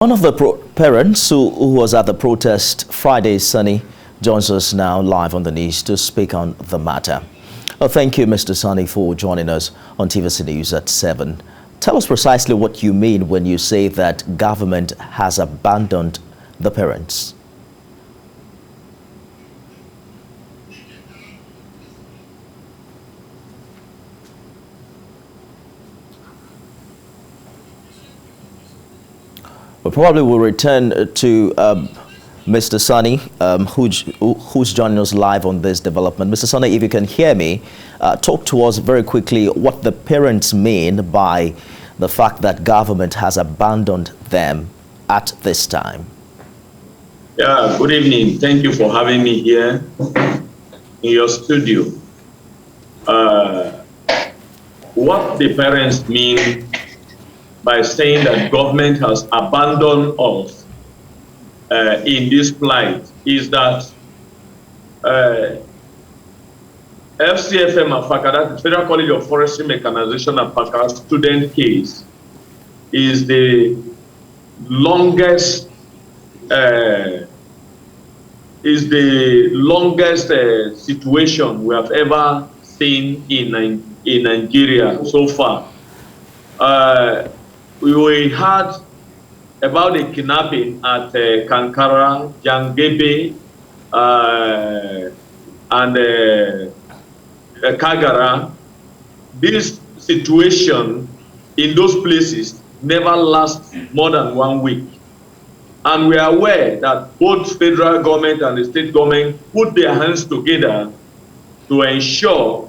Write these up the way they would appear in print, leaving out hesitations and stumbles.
One of the parents who was at the protest Friday, Sunny, joins us now live on the news to speak on the matter. Thank you, Mr. Sunny, for joining us on TVC News at 7. Tell us precisely what you mean when you say that government has abandoned the parents. We probably will return to Mr. Sunny, who's joining us live on this development. Mr. Sunny, if you can hear me, talk to us very quickly what the parents mean by the fact that government has abandoned them at this time. Yeah, good evening. Thank you for having me here in your studio. What the parents mean by saying that government has abandoned us in this plight is that FCFM Afaka, that is Federal College of Forestry, Mechanisation Afaka student case, is the longest situation we have ever seen in Nigeria so far. We heard about the kidnapping at Kankara, Jangebe, and Kagara. This situation in those places never lasts more than 1 week. And we are aware that both federal government and the state government put their hands together to ensure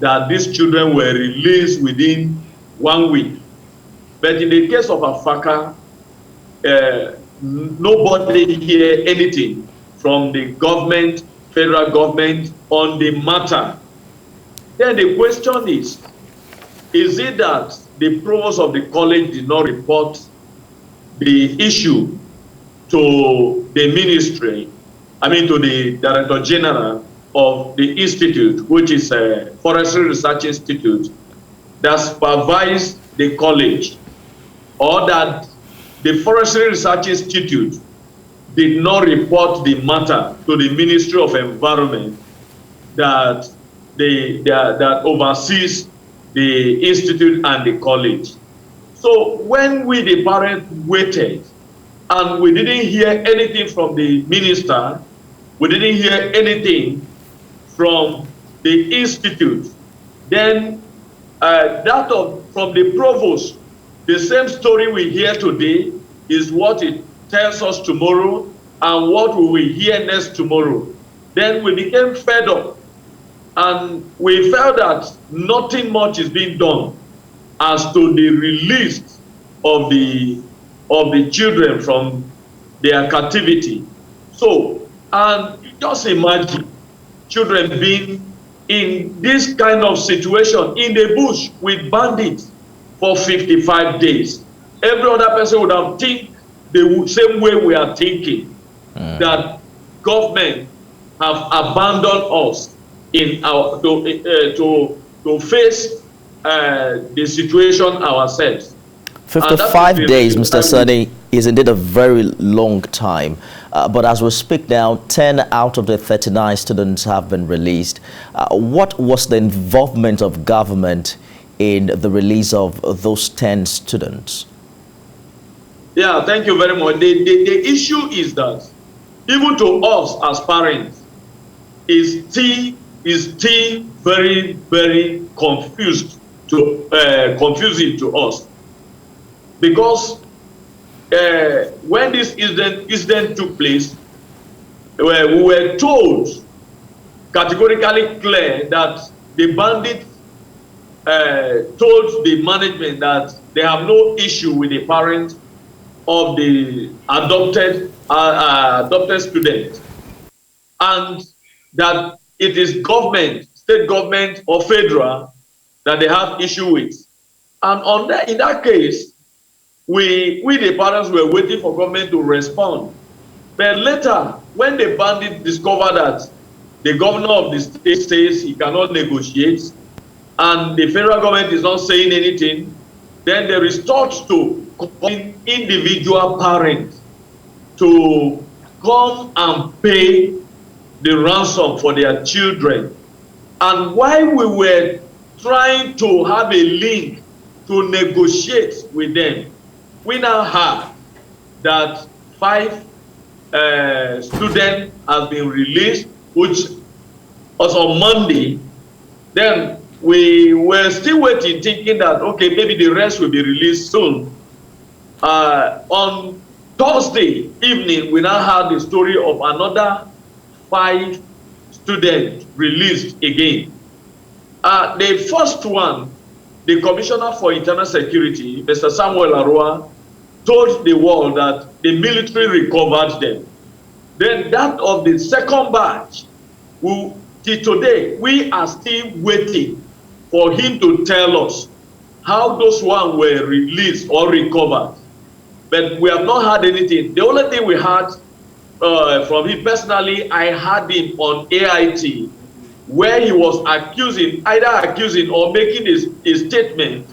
that these children were released within 1 week. But in the case of Afaka, nobody hear anything from the government, federal government, on the matter. Then the question is it that the provost of the college did not report the issue to the ministry, to the Director General of the institute, which is a Forestry Research Institute that supervised the college, or that the Forestry Research Institute did not report the matter to the Ministry of Environment that oversees the institute and the college. So when we, the parents, waited and we didn't hear anything from the minister, we didn't hear anything from the institute, then from the provost, the same story we hear today is what it tells us tomorrow and what we will hear next tomorrow. Then we became fed up and we felt that nothing much is being done as to the release of the children from their captivity. So, and just imagine children being in this kind of situation in the bush with bandits for 55 days. Every other person would have think the same way we are thinking, that government have abandoned us in our to face the situation ourselves. 55 days, Mr. Sunny, is indeed a very long time. But as we speak now, 10 out of the 39 students have been released. What was the involvement of government in the release of those 10 students? Yeah, thank you very much. The issue is that even to us as parents, is still very, very confusing to us. Because when this incident took place, we were told categorically clear that the bandits told the management that they have no issue with the parents of the adopted student, and that it is government, state government or federal, that they have issue with. And in that case, we the parents were waiting for government to respond. But later, when the bandit discovered that the governor of the state says he cannot negotiate, and the federal government is not saying anything, then they resort to calling individual parents to come and pay the ransom for their children. And while we were trying to have a link to negotiate with them, we now heard that 5 students have been released, which was on Monday. Then we were still waiting, thinking that, okay, maybe the rest will be released soon. On Thursday evening, we now had the story of another 5 students released again. The first one, the Commissioner for Internal Security, Mr. Samuel Arua, told the world that the military recovered them. Then that of the second batch, till today, we are still waiting for him to tell us how those ones were released or recovered. But we have not heard anything. The only thing we heard from him personally, I heard him on AIT, where he was either accusing or making a statement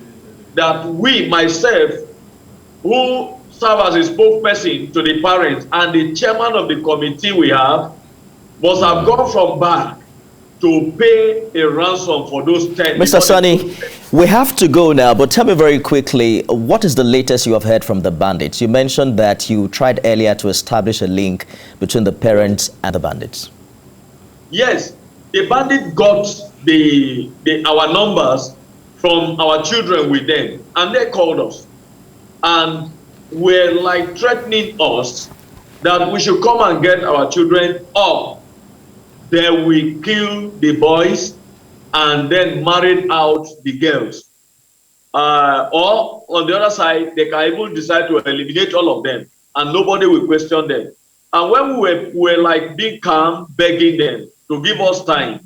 that we, myself, who serve as a spokesperson to the parents and the chairman of the committee we have, must have gone from back to pay a ransom for those 10. Mr. Sani, we have to go now, but tell me very quickly, what is the latest you have heard from the bandits? You mentioned that you tried earlier to establish a link between the parents and the bandits. Yes, the bandits got our numbers from our children with them, and they called us and were like threatening us that we should come and get our children up. They will kill the boys and then marry out the girls. Or on the other side, they can even decide to eliminate all of them and nobody will question them. And when we were like being calm, begging them to give us time,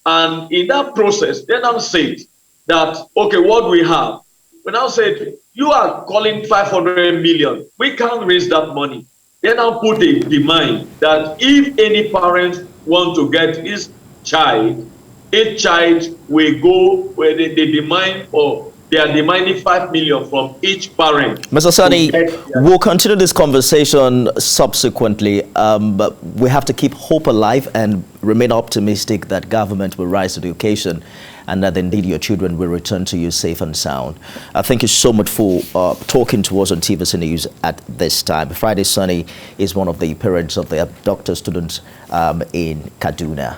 and in that process, they now said that, okay, what we have? We now said, you are calling 500 million. We can't raise that money. They now put a demand that if any parents want to get his child, each child will go where they demand, or they are demanding 5 million from each parent. Mr. Sani, we'll continue this conversation subsequently, but we have to keep hope alive and remain optimistic that government will rise to the occasion and that indeed your children will return to you safe and sound. Thank you so much for talking to us on TVC News at this time. Friday Sunny is one of the parents of the abducted students in Kaduna.